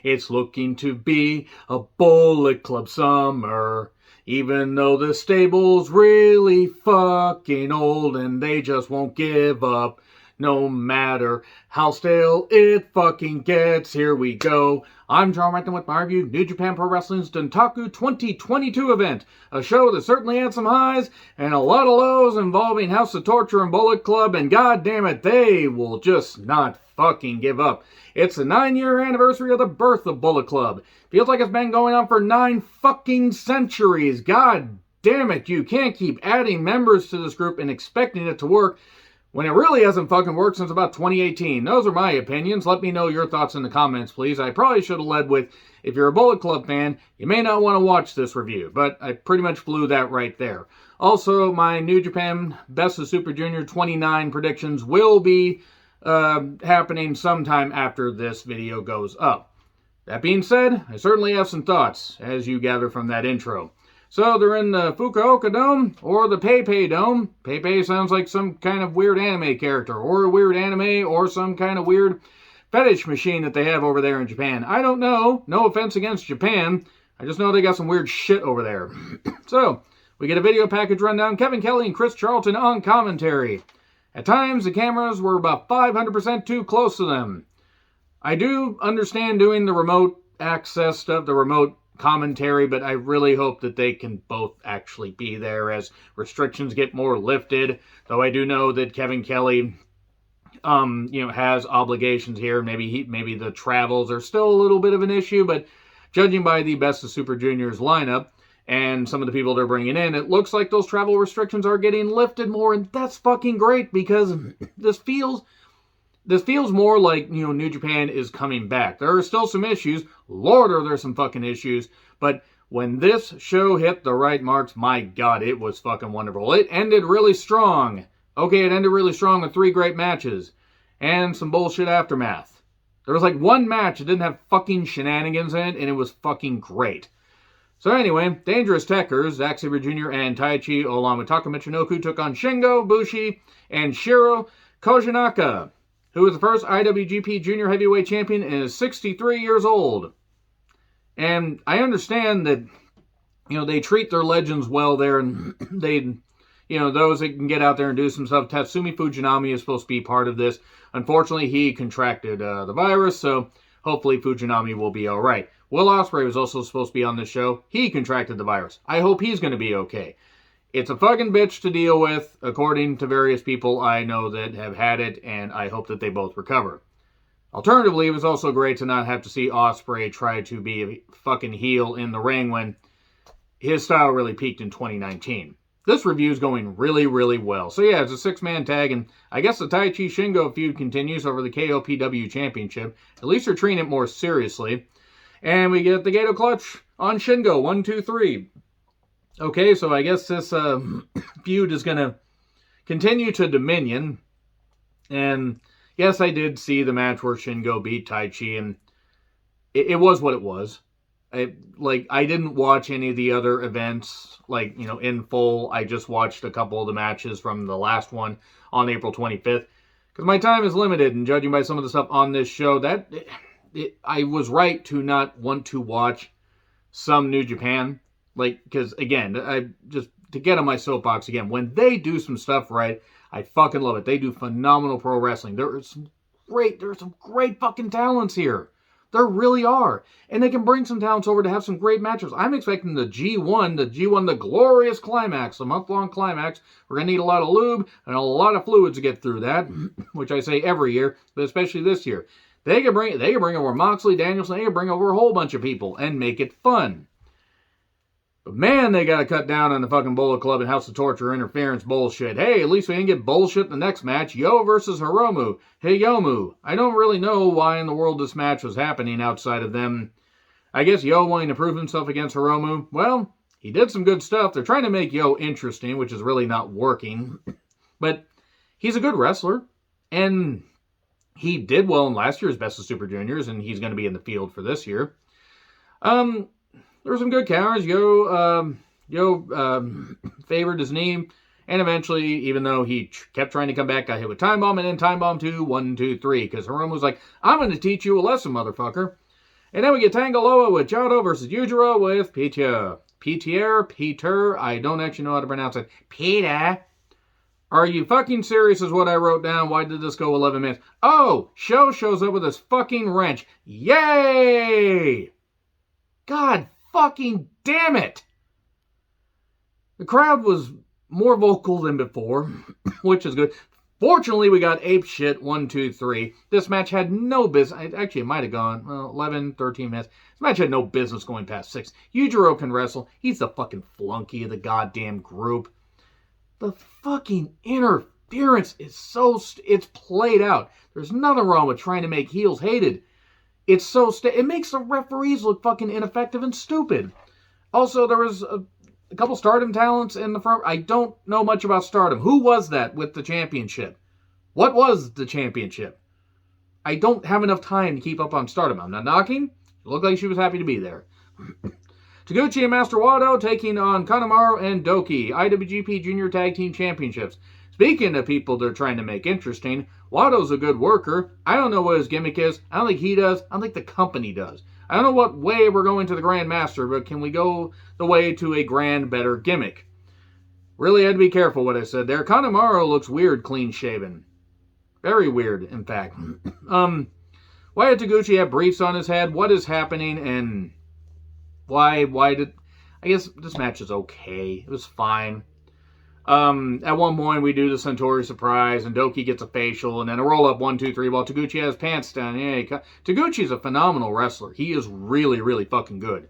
It's looking to be a Bullet Club summer. Even though the stable's really fucking old and they just won't give up. No matter how stale it fucking gets, here we go. I'm John Rankin with my review, New Japan Pro Wrestling's Dontaku 2022 event. A show that certainly had some highs and a lot of lows involving House of Torture and Bullet Club, and god damn it, they will just not fucking give up. It's the 9-year anniversary of the birth of Bullet Club. Feels like it's been going on for 9 fucking centuries. God damn it, you can't keep adding members to this group and expecting it to work when it really hasn't fucking worked since about 2018. Those are my opinions. Let me know your thoughts in the comments, please. I probably should have led with, if you're a Bullet Club fan, you may not want to watch this review, but I pretty much blew that right there. Also, my New Japan Best of Super Junior 29 predictions will be happening sometime after this video goes up. That being said, I certainly have some thoughts, as you gather from that intro. So they're in the Fukuoka Dome or the Pepe Dome. Pepe sounds like some kind of weird anime character, or a weird anime, or some kind of weird fetish machine that they have over there in Japan. I don't know. No offense against Japan. I just know they got some weird shit over there. So, we get a video package rundown. Kevin Kelly and Chris Charlton on commentary. At times, the cameras were about 500% too close to them. I do understand doing the remote access stuff, the remote commentary, but I really hope that they can both actually be there as restrictions get more lifted. Though I do know that Kevin Kelly, has obligations here. Maybe the travels are still a little bit of an issue, but judging by the Best of Super Juniors lineup and some of the people they're bringing in, it looks like those travel restrictions are getting lifted more, and that's fucking great because this feels more like, New Japan is coming back. There are still some issues. Lord, are there some fucking issues. But when this show hit the right marks, my God, it was fucking wonderful. It ended really strong. Okay, it ended really strong with 3 great matches. And some bullshit aftermath. There was like one match that didn't have fucking shenanigans in it, and it was fucking great. So anyway, Dangerous Tekkers, Zack Sabre Jr. and Taichi, along with Taka Michinoku, took on Shingo, Bushi, and Shiro Kojinaka, who is the first IWGP Junior Heavyweight Champion and is 63 years old. And I understand that, they treat their legends well there, and they, those that can get out there and do some stuff. Tatsumi Fujinami is supposed to be part of this. Unfortunately, he contracted the virus, so hopefully Fujinami will be all right. Will Ospreay was also supposed to be on this show. He contracted the virus. I hope he's going to be okay. It's a fucking bitch to deal with, according to various people I know that have had it, and I hope that they both recover. Alternatively, it was also great to not have to see Ospreay try to be a fucking heel in the ring when his style really peaked in 2019. This review is going really, really well. So yeah, it's a 6-man tag, and I guess the Taichi Shingo feud continues over the KOPW Championship. At least they're treating it more seriously. And we get the Gato Clutch on Shingo, 1, 2, 3. Okay, so I guess this feud is going to continue to Dominion. And yes, I did see the match where Shingo beat Taichi, and it was what it was. I didn't watch any of the other events, in full. I just watched a couple of the matches from the last one on April 25th. Because my time is limited, and judging by some of the stuff on this show, I was right to not want to watch some New Japan. Because, again, to get on my soapbox again, when they do some stuff right, I fucking love it. They do phenomenal pro wrestling. There's some great fucking talents here. There really are. And they can bring some talents over to have some great matches. I'm expecting the G1, the glorious climax, the month-long climax. We're going to need a lot of lube and a lot of fluids to get through that, which I say every year, but especially this year. They can bring over Moxley, Danielson, they can bring over a whole bunch of people and make it fun. But man, they gotta cut down on the fucking Bullet Club and House of Torture interference bullshit. Hey, at least we didn't get bullshit in the next match. Yo versus Hiromu. Hey, Yomu. I don't really know why in the world this match was happening outside of them. I guess Yo wanting to prove himself against Hiromu. Well, he did some good stuff. They're trying to make Yo interesting, which is really not working. But he's a good wrestler. And he did well in last year's Best of Super Juniors, and he's going to be in the field for this year. There were some good counters. Yo favored his knee, and eventually, even though he kept trying to come back, got hit with Time Bomb, and then Time Bomb 2, 1, 2, 3, because Hiromu was like, I'm going to teach you a lesson, motherfucker. And then we get Tangaloa with Jado versus Yujiro with Peter, I don't actually know how to pronounce it. Peter. Are you fucking serious is what I wrote down. Why did this go 11 minutes? Oh, Sho shows up with his fucking wrench. Yay! God fucking damn it! The crowd was more vocal than before, which is good. Fortunately, we got ape shit 1, 2, 3. This match had no business. Actually, it might have gone 11, 13 minutes. This match had no business going past 6. Yujiro can wrestle. He's the fucking flunky of the goddamn group. The fucking interference is it's played out. There's nothing wrong with trying to make heels hated. It's so it makes the referees look fucking ineffective and stupid. Also, there was a couple Stardom talents in the front. I don't know much about Stardom. Who was that with the championship? What was the championship? I don't have enough time to keep up on Stardom. I'm not knocking. It looked like she was happy to be there. Taguchi and Master Wato taking on Kanemaru and Doki, IWGP Junior Tag Team Championships. Speaking of people they're trying to make interesting, Wato's a good worker. I don't know what his gimmick is. I don't think he does. I don't think the company does. I don't know what way we're going to the Grand Master, but can we go the way to a grand, better gimmick? Really had to be careful what I said there. Kanemaru looks weird clean-shaven. Very weird, in fact. Why did Taguchi have briefs on his head? What is happening? And why did... I guess this match is okay. It was fine. At one point, we do the Centauri surprise, and Doki gets a facial, and then a roll-up 1, 2, 3, while Taguchi has pants down. Yeah, Taguchi's a phenomenal wrestler. He is really, really fucking good.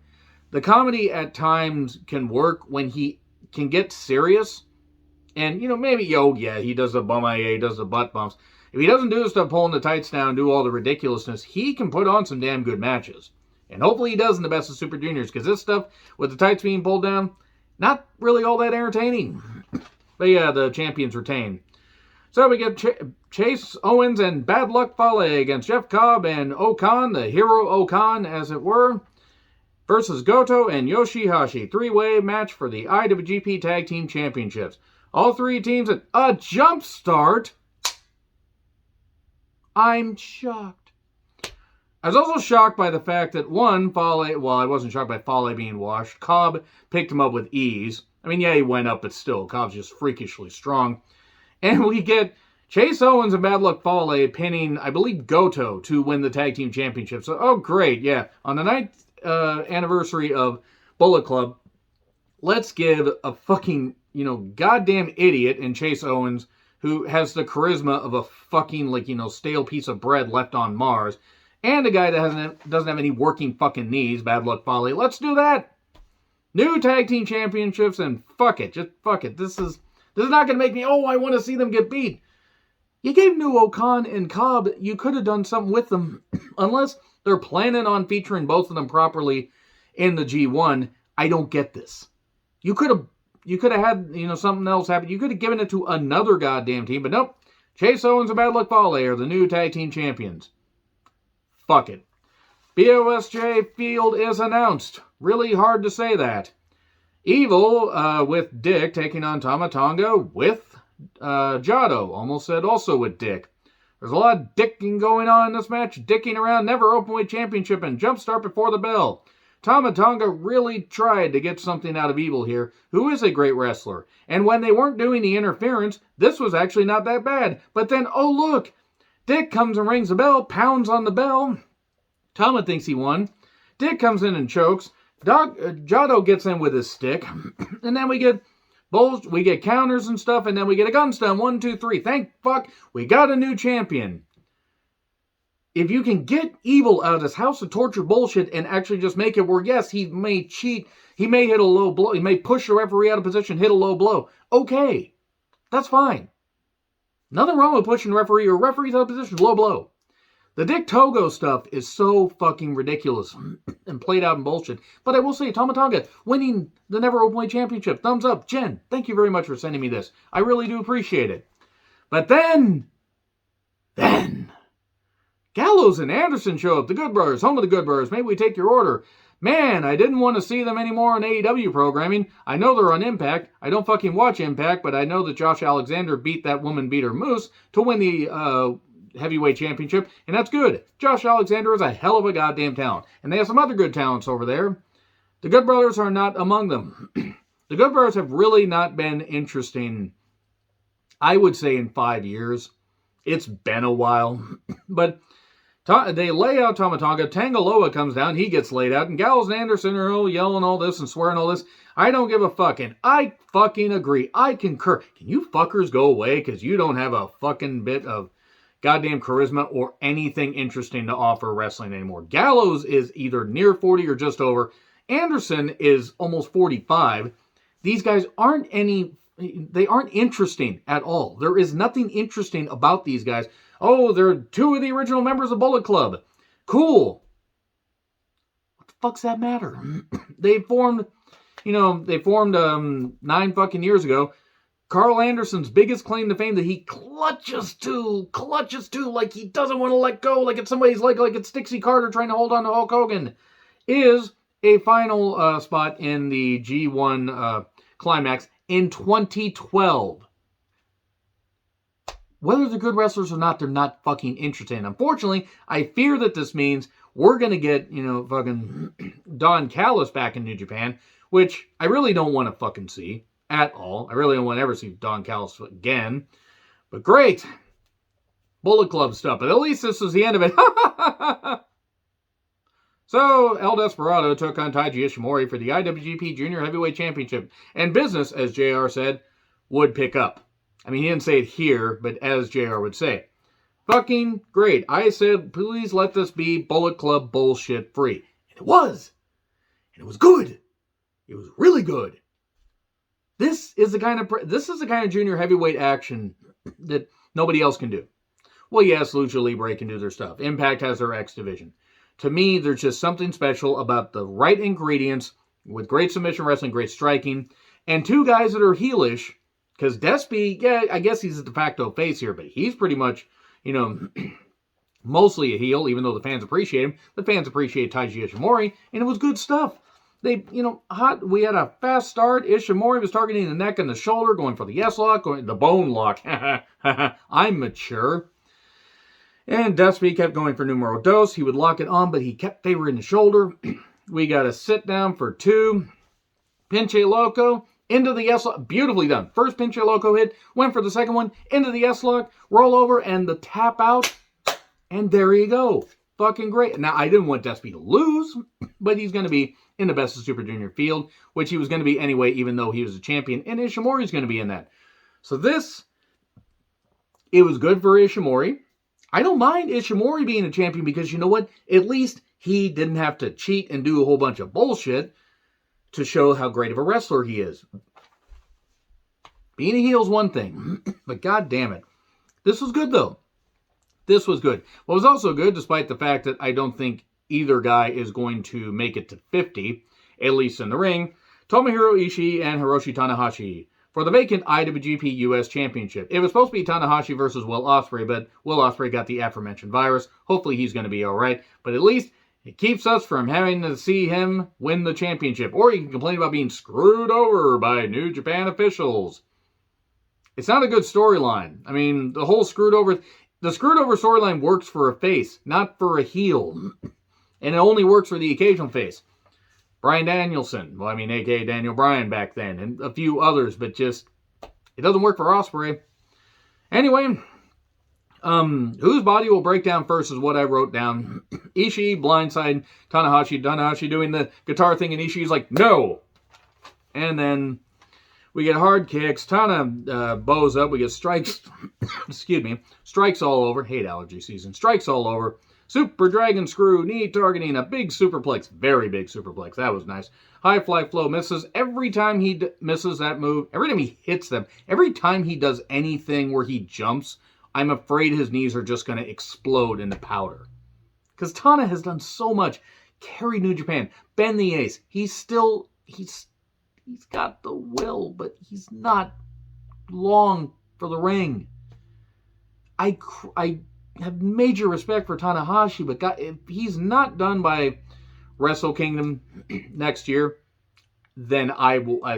The comedy at times can work when he can get serious, and, maybe, he does the bum he does the butt bumps. If he doesn't do the stuff pulling the tights down, do all the ridiculousness, he can put on some damn good matches. And hopefully he does in the Best of Super Juniors, because this stuff, with the tights being pulled down, not really all that entertaining. But yeah, the champions retain. So we get Chase Owens and Bad Luck Fale against Jeff Cobb and Okan, the hero Okan, as it were, versus Goto and Yoshihashi. 3-way match for the IWGP Tag Team Championships. All three teams at a jump start. I'm shocked. I was also shocked by the fact that, I wasn't shocked by Fale being washed. Cobb picked him up with ease. I mean, yeah, he went up, but still, Cobb's just freakishly strong. And we get Chase Owens and Bad Luck Fale pinning, I believe, Goto to win the Tag Team Championship. So, oh, great, yeah. On the 9th anniversary of Bullet Club, let's give a fucking, goddamn idiot in Chase Owens, who has the charisma of a fucking, stale piece of bread left on Mars, and a guy that doesn't have any working fucking knees, Bad Luck Fale. Let's do that. New Tag Team Championships, and fuck it. Just fuck it. This is not going to make me, I want to see them get beat. You gave New Okan and Cobb, you could have done something with them. Unless they're planning on featuring both of them properly in the G1, I don't get this. You could have had, something else happen. You could have given it to another goddamn team, but nope. Chase Owens and Bad Luck Fale are the new Tag Team Champions. Fuck it. BOSJ Field is announced. Really hard to say that. Evil with Dick taking on Tama Tonga with Jado. Almost said also with Dick. There's a lot of dicking going on in this match. Dicking around, never openweight championship, and jumpstart before the bell. Tama Tonga really tried to get something out of Evil here, who is a great wrestler. And when they weren't doing the interference, this was actually not that bad. But then, oh look, Dick comes and rings the bell, pounds on the bell. Tama thinks he won. Dick comes in and chokes. Jado gets in with his stick. And then we get counters and stuff, and then we get a gun stun. 1, 2, 3. Thank fuck, we got a new champion. If you can get Evil out of this House of Torture bullshit and actually just make it where, yes, he may cheat, he may hit a low blow, he may push the referee out of position, hit a low blow. Okay, that's fine. Nothing wrong with pushing the referee or referees out of position, low blow. The Dick Togo stuff is so fucking ridiculous and played out in bullshit. But I will say, Tama Tonga winning the Never Openweight Championship. Thumbs up. Jen, thank you very much for sending me this. I really do appreciate it. But then, Gallows and Anderson show up. The Good Brothers, home of the Good Brothers. Maybe we take your order. Man, I didn't want to see them anymore on AEW programming. I know they're on Impact. I don't fucking watch Impact, but I know that Josh Alexander beat that woman beater Moose to win the Heavyweight Championship, and that's good. Josh Alexander is a hell of a goddamn talent. And they have some other good talents over there. The Good Brothers are not among them. The Good Brothers have really not been interesting, I would say, in 5 years. It's been a while. But they lay out Tama Tonga. Tangaloa comes down. He gets laid out. And Gallows and Anderson are all yelling all this and swearing all this. I don't give a fuck. And I fucking agree. I concur. Can you fuckers go away? Because you don't have a fucking bit of goddamn charisma or anything interesting to offer wrestling anymore. Gallows is either near 40 or just over. Anderson is almost 45. These guys aren't interesting at all. There is nothing interesting about these guys. Oh, they're two of the original members of Bullet Club. Cool. What the fuck's that matter? They formed 9 fucking years ago. Carl Anderson's biggest claim to fame that he clutches to like he doesn't want to let go, like it's somebody's leg, like it's Dixie Carter trying to hold on to Hulk Hogan, is a final spot in the G1 Climax in 2012. Whether they're good wrestlers or not, they're not fucking interested. Unfortunately, I fear that this means we're going to get, fucking Don Callis back in New Japan, which I really don't want to fucking see at all. I really don't want to ever see Don Callis again. But great. Bullet Club stuff. But at least this was the end of it. So, El Desperado took on Taiji Ishimori for the IWGP Junior Heavyweight Championship. And business, as JR said, would pick up. I mean, he didn't say it here, but as JR would say. Fucking great. I said, please let this be Bullet Club bullshit free. And it was. And it was good. It was really good. This is the kind of junior heavyweight action that nobody else can do. Well, yes, Lucha Libre can do their stuff. Impact has their X division. To me, there's just something special about the right ingredients with great submission wrestling, great striking, and two guys that are heelish. Because Despy, yeah, I guess he's a de facto face here, but he's pretty much, mostly a heel, even though the fans appreciate him. The fans appreciate Taiji Ishimori, and it was good stuff. We had a fast start. Ishimori was targeting the neck and the shoulder, going for the yes lock, the bone lock. I'm mature. And Despy kept going for numero dos. He would lock it on, but he kept favoring the shoulder. We got a sit down for 2. Pinche Loco. Into the S-lock. Beautifully done. First Pinche Loco hit. Went for the second one. Into the S-lock. Roll over and the tap out. And there you go. Fucking great. Now, I didn't want Despy to lose, but he's going to be in the Best of Super Junior field, which he was going to be anyway, even though he was a champion. And Ishimori's going to be in that. So it was good for Ishimori. I don't mind Ishimori being a champion because you know what? At least he didn't have to cheat and do a whole bunch of bullshit to show how great of a wrestler he is. Being a heel is one thing, but god damn it. This was good though. This was good. What was also good, despite the fact that I don't think either guy is going to make it to 50, at least in the ring, Tomohiro Ishii and Hiroshi Tanahashi for the vacant IWGP US Championship. It was supposed to be Tanahashi versus Will Ospreay, but Will Ospreay got the aforementioned virus. Hopefully he's going to be alright, but at least it keeps us from having to see him win the championship. Or you can complain about being screwed over by New Japan officials. It's not a good storyline. I mean, the screwed over storyline works for a face, not for a heel. And it only works for the occasional face. Bryan Danielson, a.k.a. Daniel Bryan back then, and a few others, but just, it doesn't work for Ospreay. Anyway, whose body will break down first is what I wrote down. Ishii blindside Tanahashi doing the guitar thing, and Ishii's like, no! And then we get hard kicks. Tana bows up. We get strikes. Strikes all over. Hate allergy season. Strikes all over. Super Dragon Screw. Knee targeting. A big superplex. Very big superplex. That was nice. High Fly Flow misses. Every time he misses that move, every time he hits them, every time he does anything where he jumps, I'm afraid his knees are just going to explode into powder. Because Tana has done so much. Carry New Japan. Bend the ace. He's got the will, but he's not long for the ring. I have major respect for Tanahashi, but God, if he's not done by Wrestle Kingdom next year, then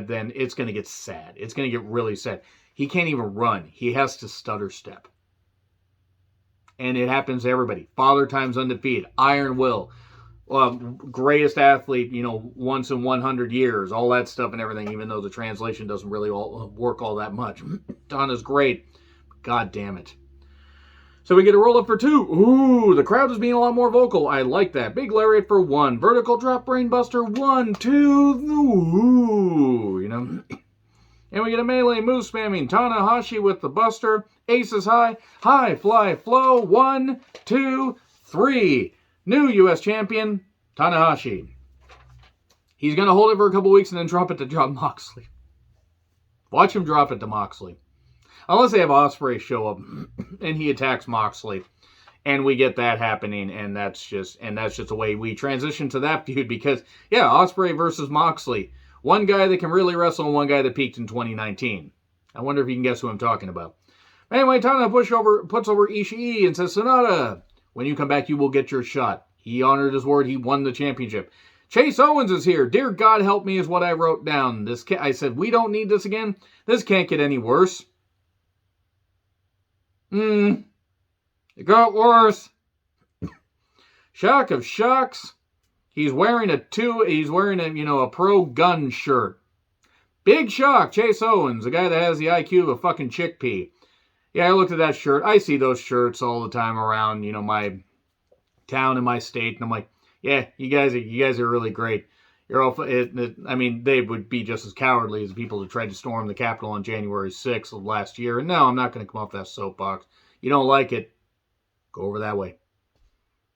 then it's going to get sad. It's going to get really sad. He can't even run. He has to stutter step. And it happens to everybody. Father times undefeated. Iron Will. Greatest athlete, once in 100 years. All that stuff and everything, even though the translation doesn't really work all that much. Tana's great. God damn it. So we get a roll up for 2. Ooh, the crowd is being a lot more vocal. I like that. Big lariat for 1. Vertical drop brainbuster. 1, 2. Ooh, And we get a melee move spamming. Tanahashi with the buster. Aces high. High fly flow. 1, 2, 3. New U.S. champion, Tanahashi. He's going to hold it for a couple weeks and then drop it to John Moxley. Watch him drop it to Moxley. Unless they have Ospreay show up and he attacks Moxley. And we get that happening, and that's just the way we transition to that feud because, yeah, Ospreay versus Moxley. One guy that can really wrestle and one guy that peaked in 2019. I wonder if you can guess who I'm talking about. Anyway, Tana puts over Ishii and says, Sonata, when you come back, you will get your shot. He honored his word. He won the championship. Chase Owens is here. Dear God, help me is what I wrote down. I said, we don't need this again. This can't get any worse. It got worse. Shock of shocks. He's wearing a pro gun shirt. Big shock. Chase Owens, the guy that has the IQ of a fucking chickpea. Yeah, I looked at that shirt. I see those shirts all the time around, my town and my state, and I'm like, yeah, you guys are really great. You're all. They would be just as cowardly as the people who tried to storm the Capitol on January 6th of last year. And no, I'm not going to come off that soapbox. You don't like it? Go over that way.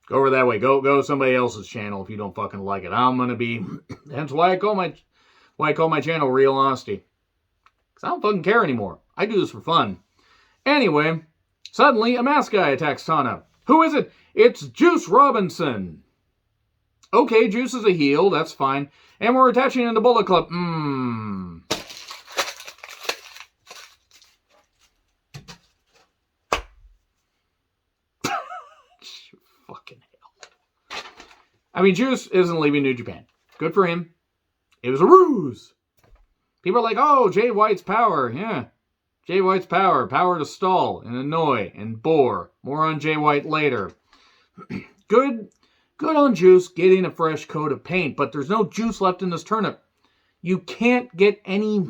Go over that way. Go to somebody else's channel if you don't fucking like it. I'm gonna be. That's why I call my channel Real Honesty. Because I don't fucking care anymore. I do this for fun. Anyway, suddenly a masked guy attacks Tana. Who is it? It's Juice Robinson. Okay, Juice is a heel. That's fine. And we're attaching him to Bullet Club. Fucking hell. I mean, Juice isn't leaving New Japan. Good for him. It was a ruse. People are like, oh, Jay White's power. Yeah. Jay White's power. Power to stall and annoy and bore. More on Jay White later. Good on Juice getting a fresh coat of paint, but there's no juice left in this turnip. You can't get any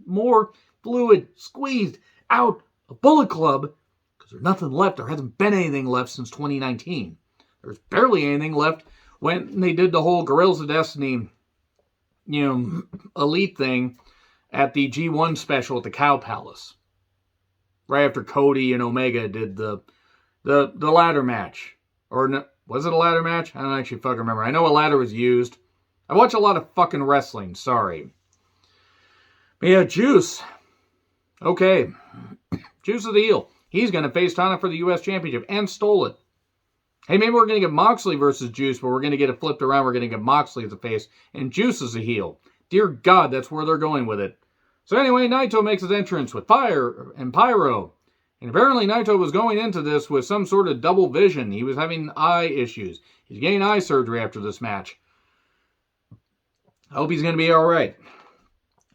more fluid squeezed out of Bullet Club because there's nothing left. There hasn't been anything left since 2019. There's barely anything left when they did the whole Guerrillas of Destiny, elite thing at the G1 special at the Cow Palace. Right after Cody and Omega did the ladder match. Or no, was it a ladder match? I don't actually fucking remember. I know a ladder was used. I watch a lot of fucking wrestling. Sorry. But yeah, Juice. Okay. Juice is the heel. He's going to face Tana for the U.S. Championship and stole it. Hey, maybe we're going to get Moxley versus Juice, but we're going to get it flipped around. We're going to get Moxley as a face and Juice as a heel. Dear God, that's where they're going with it. So anyway, Naito makes his entrance with fire and pyro. And apparently Naito was going into this with some sort of double vision. He was having eye issues. He's getting eye surgery after this match. I hope he's going to be all right.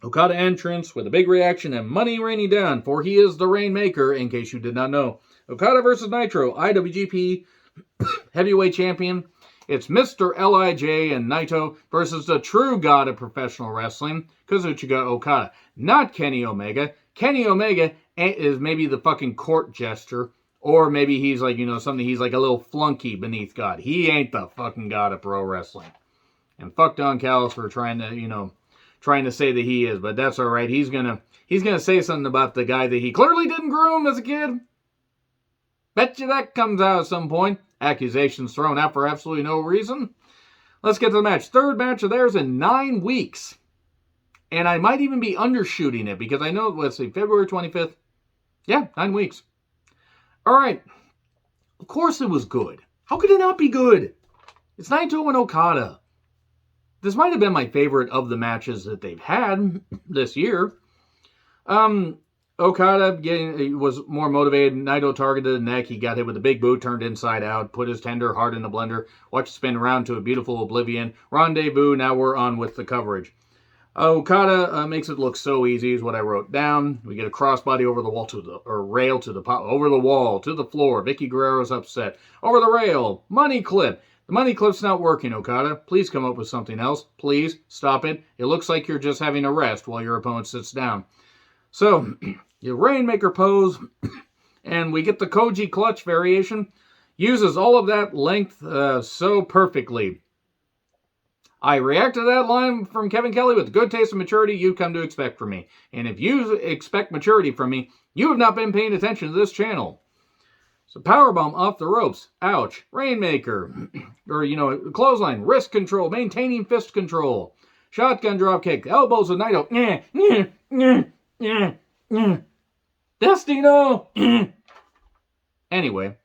Okada entrance with a big reaction and money raining down, for he is the Rainmaker, in case you did not know. Okada versus Nitro, IWGP heavyweight champion. It's Mr. L.I.J. and Naito versus the true god of professional wrestling, Kazuchika Okada. Not Kenny Omega. Kenny Omega is maybe the fucking court jester, or maybe he's like, something, he's like a little flunky beneath God. He ain't the fucking god of pro wrestling. And fuck Don Callis for trying to say that he is, but that's alright. He's gonna say something about the guy that he clearly didn't groom as a kid. Bet you that comes out at some point. Accusations thrown out for absolutely no reason. Let's get to the match. Third match of theirs in 9 weeks. And I might even be undershooting it because I know, let's see, February 25th. Yeah, 9 weeks. Alright. Of course it was good. How could it not be good? It's Naito and Okada. This might have been my favorite of the matches that they've had this year. Okada was more motivated. Naito targeted the neck. He got hit with a big boot, turned inside out, put his tender heart in the blender, watched it spin around to a beautiful oblivion. Rendezvous, now we're on with the coverage. Okada makes it look so easy, is what I wrote down. We get a crossbody over the wall rail to the over the wall to the floor. Vicky Guerrero's upset. Over the rail. Money clip. The money clip's not working, Okada. Please come up with something else. Please stop it. It looks like you're just having a rest while your opponent sits down. So, your Rainmaker pose, and we get the Koji clutch variation. Uses all of that length so perfectly. I react to that line from Kevin Kelly with the good taste and maturity you've come to expect from me. And if you expect maturity from me, you have not been paying attention to this channel. So powerbomb off the ropes. Ouch. Rainmaker. Or, clothesline. Wrist control. Maintaining fist control. Shotgun dropkick. Elbows with Naito. Destino. Anyway.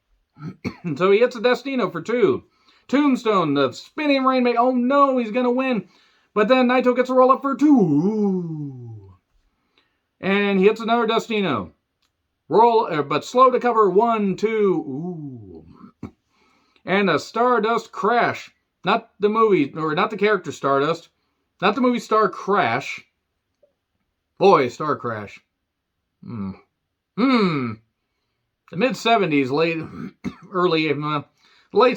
So he hits a Destino for 2. Tombstone, the spinning Rainmaker. Oh no, he's going to win. But then Naito gets a roll up for 2. And he hits another Destino. But slow to cover. 1, 2. Ooh. And a Stardust Crash. Not the movie, or not the character Stardust. Not the movie Star Crash. Boy, Star Crash. The mid-70s, late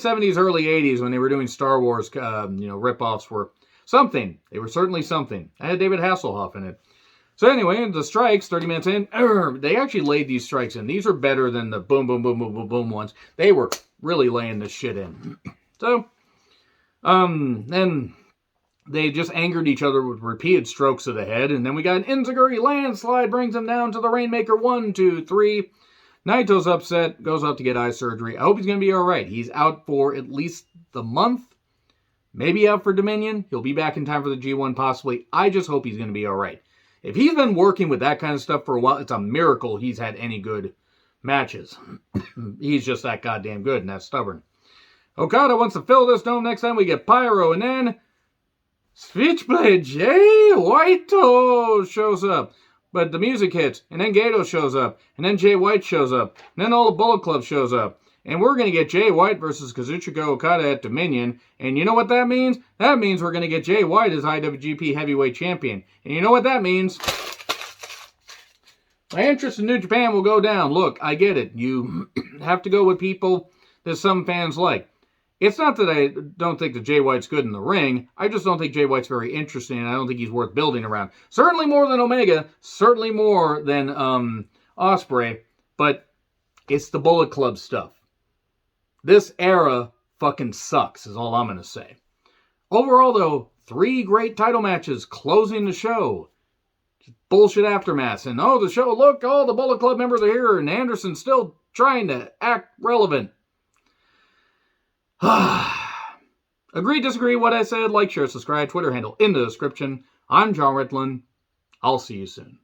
70s, early 80s, when they were doing Star Wars, rip-offs were something. They were certainly something. I had David Hasselhoff in it. So anyway, the strikes, 30 minutes in, they actually laid these strikes in. These are better than the boom, boom, boom, boom, boom, boom ones. They were really laying this shit in. So, then they just angered each other with repeated strokes of the head. And then we got an Enziguri landslide, brings him down to the Rainmaker. 1, 2, 3. Naito's upset, goes out to get eye surgery. I hope he's going to be all right. He's out for at least the month. Maybe out for Dominion. He'll be back in time for the G1 possibly. I just hope he's going to be all right. If he's been working with that kind of stuff for a while, it's a miracle he's had any good matches. He's just that goddamn good and that stubborn. Okada wants to fill this dome. Next time we get Pyro, and then Switchblade Jay White shows up. But the music hits, and then Gato shows up, and then Jay White shows up, and then all the Bullet Club shows up. And we're going to get Jay White versus Kazuchika Okada at Dominion. And you know what that means? That means we're going to get Jay White as IWGP Heavyweight Champion. And you know what that means? My interest in New Japan will go down. Look, I get it. You have to go with people that some fans like. It's not that I don't think that Jay White's good in the ring. I just don't think Jay White's very interesting, and I don't think he's worth building around. Certainly more than Omega. Certainly more than Ospreay. But it's the Bullet Club stuff. This era fucking sucks, is all I'm going to say. Overall, though, 3 great title matches closing the show. Just bullshit aftermath. And, the show, look, all the Bullet Club members are here, and Anderson's still trying to act relevant. Agree, disagree, what I said, like, share, subscribe, Twitter handle in the description. I'm John Ritlin. I'll see you soon.